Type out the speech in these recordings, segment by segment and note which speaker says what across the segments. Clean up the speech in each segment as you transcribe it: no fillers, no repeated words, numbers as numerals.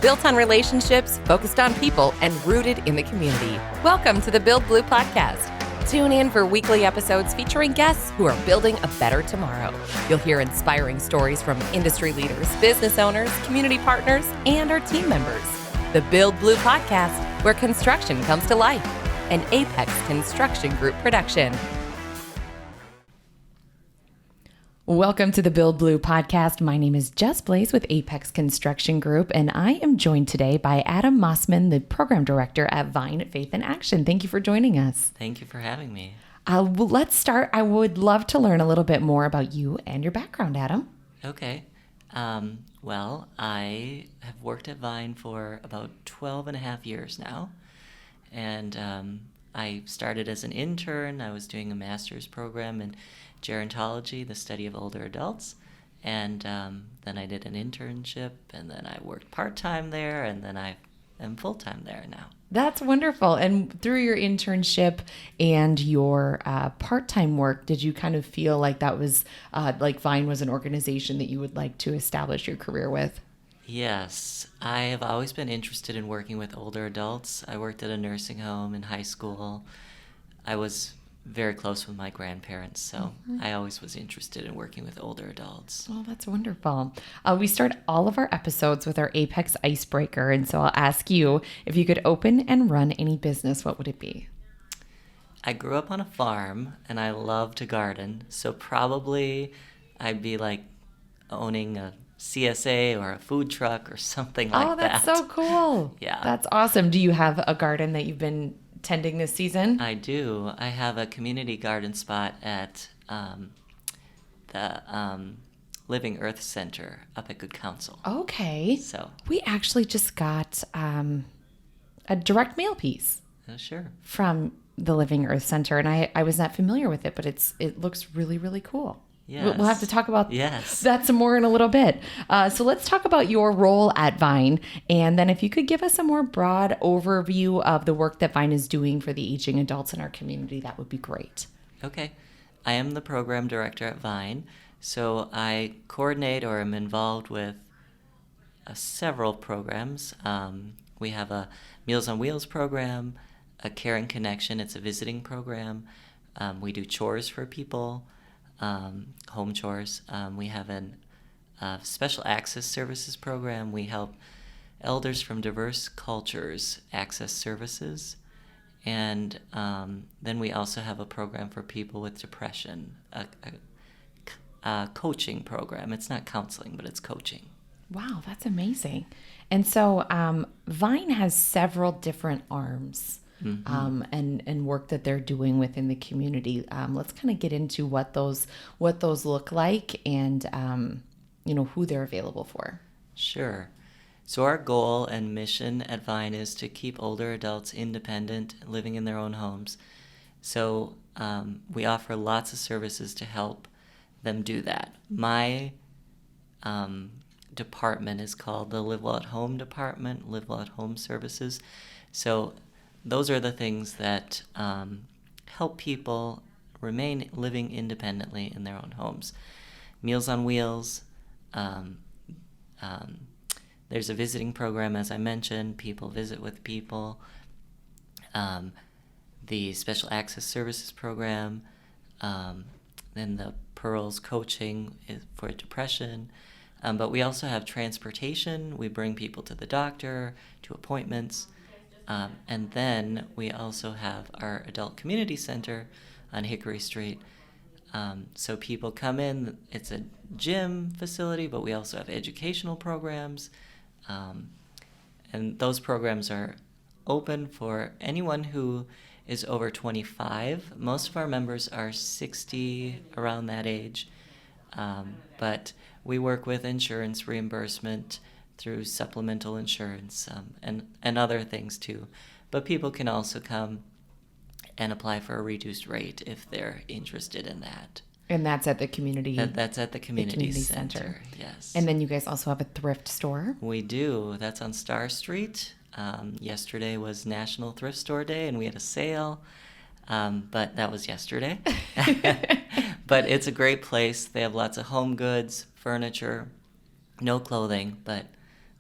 Speaker 1: built on relationships, focused on people, and rooted in the community. Welcome to the Build Blue podcast. Tune in for weekly episodes featuring guests who are building a better tomorrow. You'll hear inspiring stories from industry leaders, business owners, community partners, and our team members. The Build Blue podcast, where construction comes to life. An Apex Construction Group production. Welcome to the Build Blue podcast. My name is Jess Blaze with Apex Construction Group, and I am joined today by Adam Massmann, the program director at Vine Faith in Action. Thank you for joining us.
Speaker 2: Thank you for having me.
Speaker 1: Let's start. I would love to learn a little bit more about you and your background, Adam.
Speaker 2: Okay. Well, I have worked at Vine for about 12 and a half years now, and I started as an intern. I was doing a master's program in gerontology, the study of older adults, and then I did an internship, and then I worked part-time there, and then I am full-time there now.
Speaker 1: That's wonderful. And through your internship and your part-time work, did you kind of feel like that was like Vine was an organization that you would like to establish your career with?
Speaker 2: Yes, I have always been interested in working with older adults. I worked at a nursing home in high school. I was very close with my grandparents, so I always was interested in working with older adults.
Speaker 1: Well, that's wonderful. We start all of our episodes with our Apex Icebreaker, and so I'll ask you, if you could open and run any business, what would it be?
Speaker 2: I grew up on a farm, and I love to garden, so probably I'd be like owning a CSA or a food truck or something like that.
Speaker 1: Oh, that's so cool.
Speaker 2: Yeah.
Speaker 1: That's awesome. Do you have a garden that you've been tending this season?
Speaker 2: I do. I have a community garden spot at the Living Earth Center up at Good Counsel.
Speaker 1: Okay.
Speaker 2: So
Speaker 1: we actually just got a direct mail piece.
Speaker 2: Oh, sure.
Speaker 1: From the Living Earth Center, and I was not familiar with it, but it looks really, really cool.
Speaker 2: Yes.
Speaker 1: We'll have to talk about
Speaker 2: yes.
Speaker 1: that some more in a little bit. So let's talk about your role at Vine. And then if you could give us a more broad overview of the work that Vine is doing for the aging adults in our community, that would be great.
Speaker 2: Okay. I am the program director at Vine. So I coordinate or am involved with several programs. We have a Meals on Wheels program, a Caring Connection. It's a visiting program. We do chores for people. Home chores. We have a special access services program. We help elders from diverse cultures access services. And then we also have a program for people with depression, a coaching program. It's not counseling, but it's coaching.
Speaker 1: Wow, that's amazing. And so Vine has several different arms. Mm-hmm. And work that they're doing within the community. Let's kind of get into what those look like and who they're available for.
Speaker 2: Sure. So our goal and mission at Vine is to keep older adults independent, living in their own homes. So we offer lots of services to help them do that. My department is called the Live Well at Home Department, Live Well at Home Services. So those are the things that help people remain living independently in their own homes. Meals on Wheels. There's a visiting program, as I mentioned. People visit with people. The Special Access Services program. Then the Pearls coaching is for depression. But we also have transportation. We bring people to the doctor, to appointments. And then we also have our Adult Community Center on Hickory Street. So people come in, it's a gym facility, but we also have educational programs. And those programs are open for anyone who is over 25. Most of our members are 60, around that age. But we work with insurance reimbursement through supplemental insurance and other things too. But people can also come and apply for a reduced rate if they're interested in that.
Speaker 1: And that's at the community.
Speaker 2: That's at the community center. Yes.
Speaker 1: And then you guys also have a thrift store.
Speaker 2: We do. That's on Star Street. Yesterday was National Thrift Store Day, and we had a sale. But that was yesterday. But it's a great place. They have lots of home goods, furniture, no clothing, but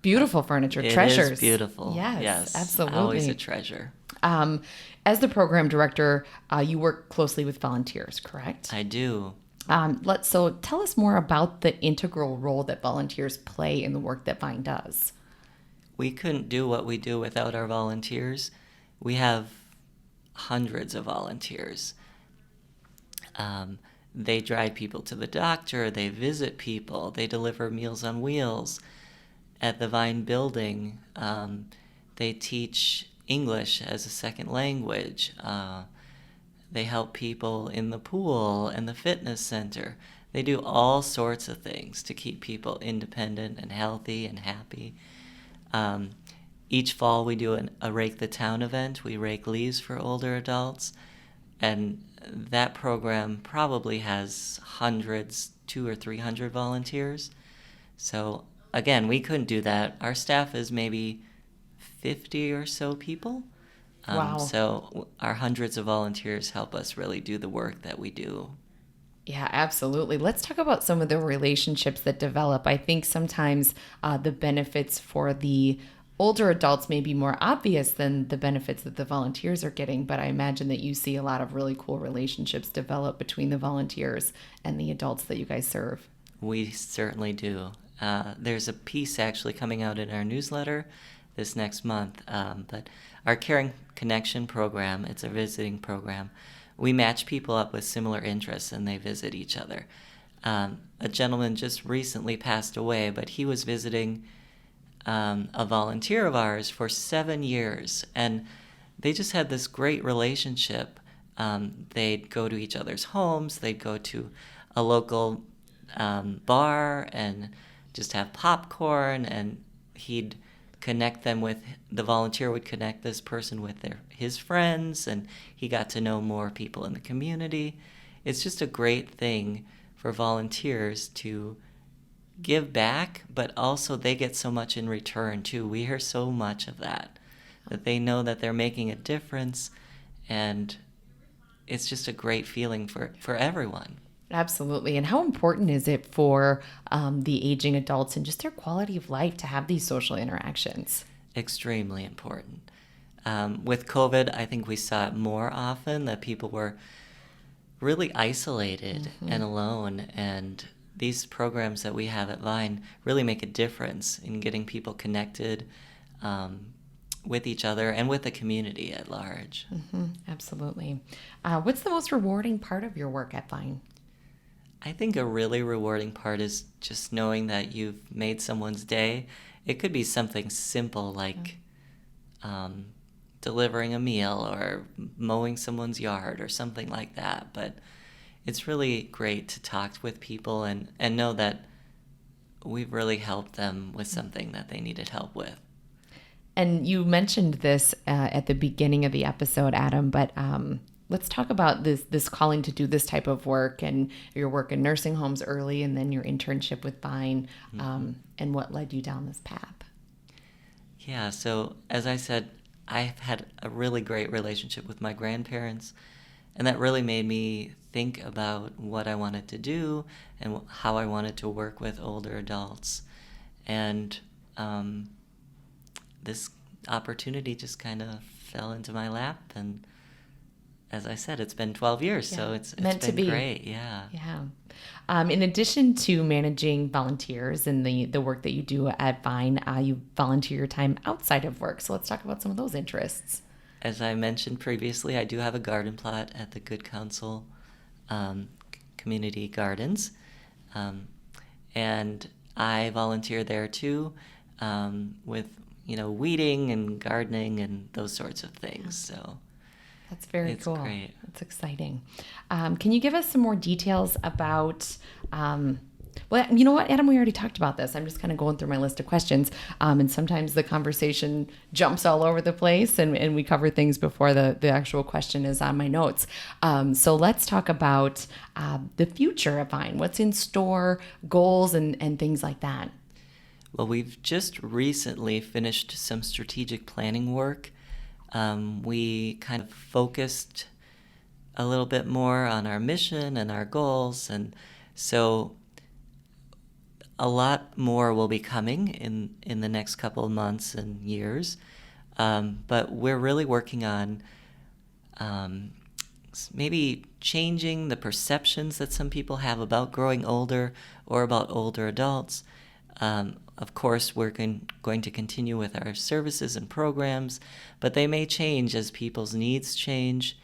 Speaker 1: Beautiful furniture,
Speaker 2: It
Speaker 1: treasures.
Speaker 2: is beautiful.
Speaker 1: Yes, absolutely.
Speaker 2: Always a treasure.
Speaker 1: As the program director, you work closely with volunteers, correct?
Speaker 2: I do.
Speaker 1: So tell us more about the integral role that volunteers play in the work that Vine does.
Speaker 2: We couldn't do what we do without our volunteers. We have hundreds of volunteers. They drive people to the doctor, they visit people, they deliver Meals on Wheels. At the Vine building, they teach English as a second language. They help people in the pool and the fitness center. They do all sorts of things to keep people independent and healthy and happy. Each fall we do a Rake the Town event. We rake leaves for older adults. And that program probably has hundreds, 200 or 300 volunteers. So again, we couldn't do that. Our staff is maybe 50 or so people.
Speaker 1: Wow.
Speaker 2: So our hundreds of volunteers help us really do the work that we do.
Speaker 1: Yeah, absolutely. Let's talk about some of the relationships that develop. I think sometimes the benefits for the older adults may be more obvious than the benefits that the volunteers are getting, but I imagine that you see a lot of really cool relationships develop between the volunteers and the adults that you guys serve.
Speaker 2: We certainly do. There's a piece actually coming out in our newsletter this next month, but our Caring Connection program, it's a visiting program. We match people up with similar interests and they visit each other. A gentleman just recently passed away, but he was visiting a volunteer of ours for 7 years, and they just had this great relationship. They'd go to each other's homes, they'd go to a local bar and just have popcorn, and he'd connect them with, the volunteer would connect this person with his friends, and he got to know more people in the community. It's just a great thing for volunteers to give back, but also they get so much in return too. We hear so much of that they know that they're making a difference, and it's just a great feeling for everyone.
Speaker 1: Absolutely. And how important is it for the aging adults and just their quality of life to have these social interactions?
Speaker 2: Extremely important. With COVID, I think we saw it more often, that people were really isolated and alone, and these programs that we have at Vine really make a difference in getting people connected with each other and with the community at large.
Speaker 1: Absolutely. What's the most rewarding part of your work at Vine?
Speaker 2: I think a really rewarding part is just knowing that you've made someone's day. It could be something simple like delivering a meal or mowing someone's yard or something like that, but it's really great to talk with people and know that we've really helped them with something that they needed help with.
Speaker 1: And you mentioned this at the beginning of the episode, Adam, but let's talk about this calling to do this type of work and your work in nursing homes early, and then your internship with Vine, and what led you down this path.
Speaker 2: Yeah, so as I said, I've had a really great relationship with my grandparents, and that really made me think about what I wanted to do and how I wanted to work with older adults. And this opportunity just kind of fell into my lap, and as I said, it's been 12 years, so it's
Speaker 1: meant to
Speaker 2: been
Speaker 1: be.
Speaker 2: great. Yeah.
Speaker 1: In addition to managing volunteers and the work that you do at Vine, you volunteer your time outside of work. So let's talk about some of those interests.
Speaker 2: As I mentioned previously, I do have a garden plot at the Good Counsel Community Gardens, and I volunteer there too, with weeding and gardening and those sorts of things. So
Speaker 1: that's very
Speaker 2: it's
Speaker 1: cool.
Speaker 2: Great.
Speaker 1: That's exciting. Can you give us some more details about? Well, you know what, Adam, we already talked about this. I'm just kind of going through my list of questions. And sometimes the conversation jumps all over the place and we cover things before the actual question is on my notes. So let's talk about the future of Vine. What's in store, goals, and things like that.
Speaker 2: Well, we've just recently finished some strategic planning work. We kind of focused a little bit more on our mission and our goals. And so a lot more will be coming in the next couple of months and years. But we're really working on maybe changing the perceptions that some people have about growing older or about older adults. Of course, we're going to continue with our services and programs, but they may change as people's needs change.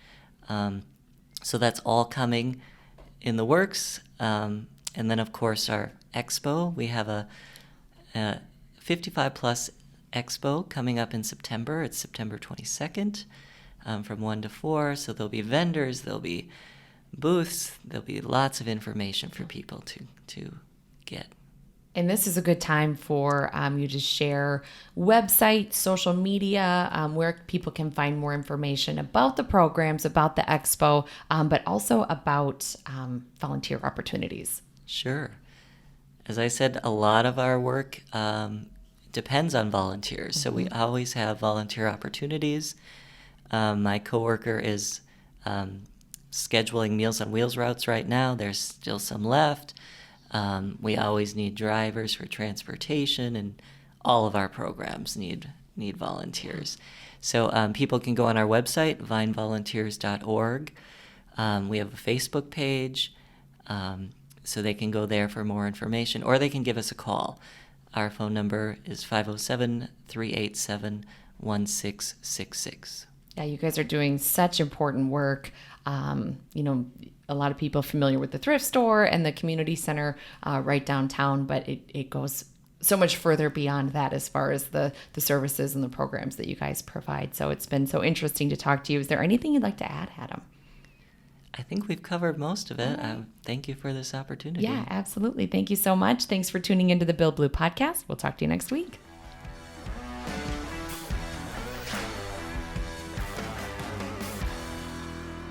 Speaker 2: So that's all coming in the works. And then, of course, our expo. We have a 55 plus expo coming up in September. It's September 22nd from 1 to 4. So there'll be vendors, there'll be booths, there'll be lots of information for people to get.
Speaker 1: And this is a good time for you to share website, social media, where people can find more information about the programs, about the expo, but also about volunteer opportunities.
Speaker 2: Sure. As I said, a lot of our work depends on volunteers. So we always have volunteer opportunities. My coworker is scheduling Meals on Wheels routes right now. There's still some left. We always need drivers for transportation, and all of our programs need volunteers. So people can go on our website, vinevolunteers.org. We have a Facebook page, so they can go there for more information, or they can give us a call. Our phone number is 507-387-1666.
Speaker 1: Yeah, you guys are doing such important work. A lot of people familiar with the thrift store and the community center right downtown, but it goes so much further beyond that as far as the services and the programs that you guys provide. So it's been so interesting to talk to you. Is there anything you'd like to add, Adam?
Speaker 2: I think we've covered most of it. Thank you for this opportunity.
Speaker 1: Yeah, absolutely. Thank you so much. Thanks for tuning into the Build Blue podcast. We'll talk to you next week.